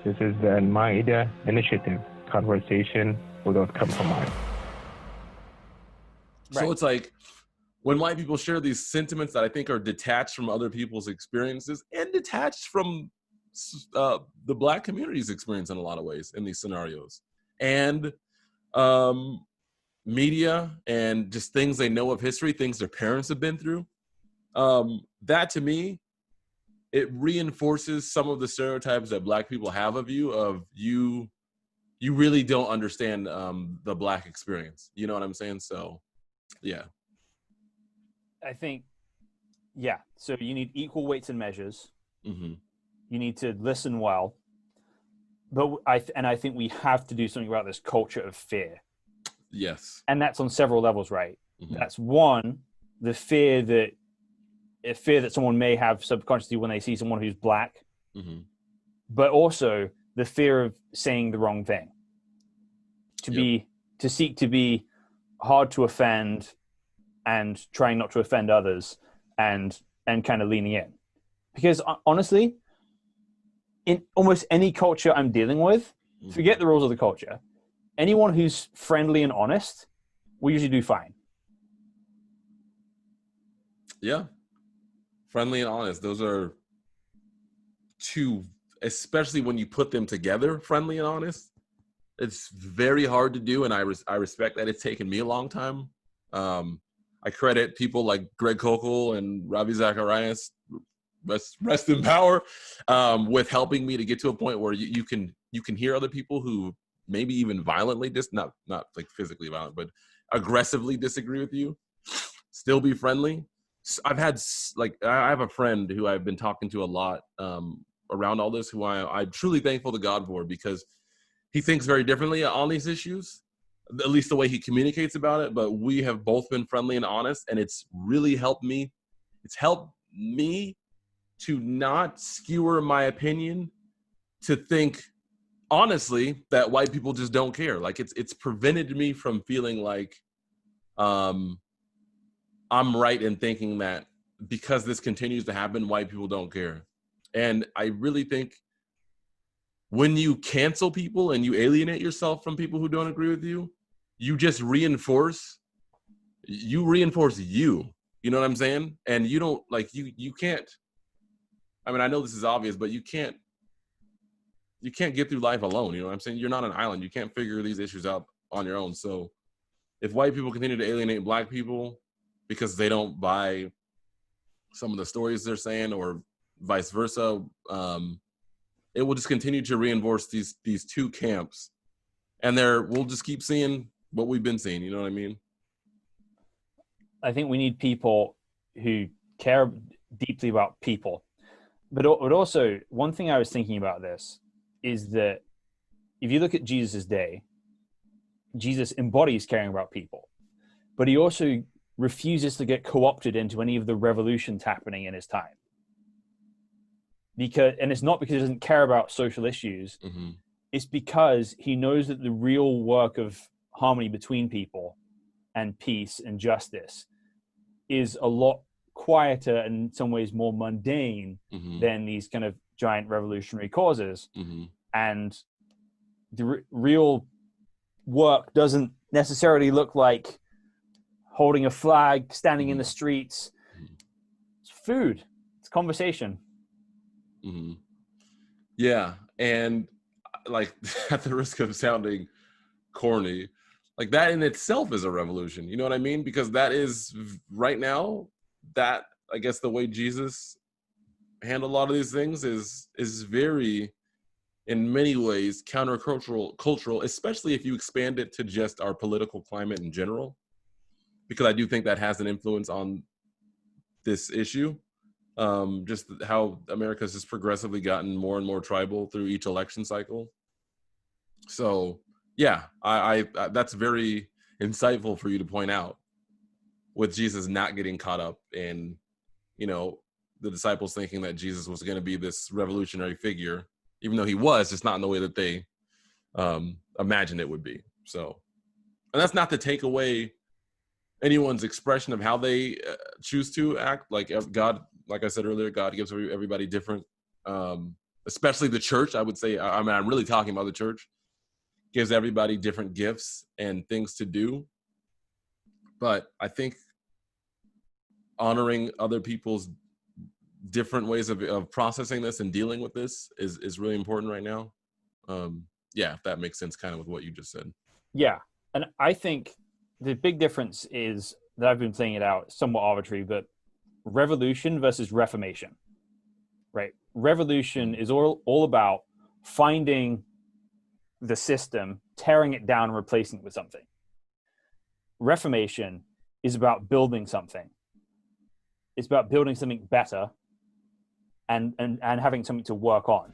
This is the Al-Maida Initiative, conversation without compromise. So it's like when white people share these sentiments that I think are detached from other people's experiences and detached from the Black community's experience in a lot of ways in these scenarios, and media and just things they know of history, things their parents have been through, that to me, it reinforces some of the stereotypes that Black people have of you really don't understand the Black experience. You know what I'm saying? So, yeah. I think, yeah. So you need equal weights and measures. Mm-hmm. You need to listen well. But I think we have to do something about this culture of fear. Yes. And that's on several levels, right? Mm-hmm. That's one, the fear that someone may have subconsciously when they see someone who's Black, mm-hmm. but also the fear of saying the wrong thing, to seek to be hard to offend and trying not to offend others and kind of leaning in. Because honestly, in almost any culture I'm dealing with, forget the rules of the culture. Anyone who's friendly and honest will usually do fine. Yeah. Friendly and honest. Those are two, especially when you put them together, friendly and honest. It's very hard to do, and I respect that it's taken me a long time. I credit people like Greg Kokel and Ravi Zacharias, rest in power, with helping me to get to a point where you can hear other people who maybe even violently not like physically violent, but aggressively disagree with you, still be friendly. I have a friend who I've been talking to a lot around all this, who I'm truly thankful to God for, because he thinks very differently on these issues, at least the way he communicates about it. But we have both been friendly and honest, and it's really helped me. It's helped me to not skewer my opinion to think honestly that white people just don't care. Like it's prevented me from feeling like I'm right in thinking that because this continues to happen, white people don't care. And I really think when you cancel people and you alienate yourself from people who don't agree with you, you just reinforce you. You know what I'm saying? And you don't you can't. I mean, I know this is obvious, but you can't get through life alone. You know what I'm saying? You're not an island. You can't figure these issues out on your own. So if white people continue to alienate Black people because they don't buy some of the stories they're saying, or vice versa, it will just continue to reinforce these two camps, and we'll just keep seeing what we've been seeing. You know what I mean? I think we need people who care deeply about people. But also, one thing I was thinking about this is that if you look at Jesus' day, Jesus embodies caring about people, but he also refuses to get co-opted into any of the revolutions happening in his time. And it's not because he doesn't care about social issues. Mm-hmm. It's because he knows that the real work of harmony between people and peace and justice is a lot quieter and in some ways more mundane than these kind of giant revolutionary causes. And the real work doesn't necessarily look like holding a flag, standing in the streets. It's food. It's conversation. Yeah. And like, at the risk of sounding corny, like that in itself is a revolution. You know what I mean? Because that is right now, that I guess the way Jesus handled a lot of these things is very, in many ways, cultural, especially if you expand it to just our political climate in general, because I do think that has an influence on this issue. Just how America's just progressively gotten more and more tribal through each election cycle. So yeah, I that's very insightful for you to point out, with Jesus not getting caught up in, the disciples thinking that Jesus was going to be this revolutionary figure, even though he was, just not in the way that they imagined it would be. So, and that's not to take away anyone's expression of how they choose to act. Like God, like I said earlier, God gives everybody different especially the church. I would say, I mean, I'm really talking about the church, gives everybody different gifts and things to do. But I think honoring other people's different ways of processing this and dealing with this is really important right now. Yeah, if that makes sense kind of with what you just said. Yeah. And I think the big difference is that I've been saying it out somewhat arbitrary, but revolution versus reformation, right? Revolution is all about finding the system, tearing it down and replacing it with something. Reformation is about building something. It's about building something better and having something to work on.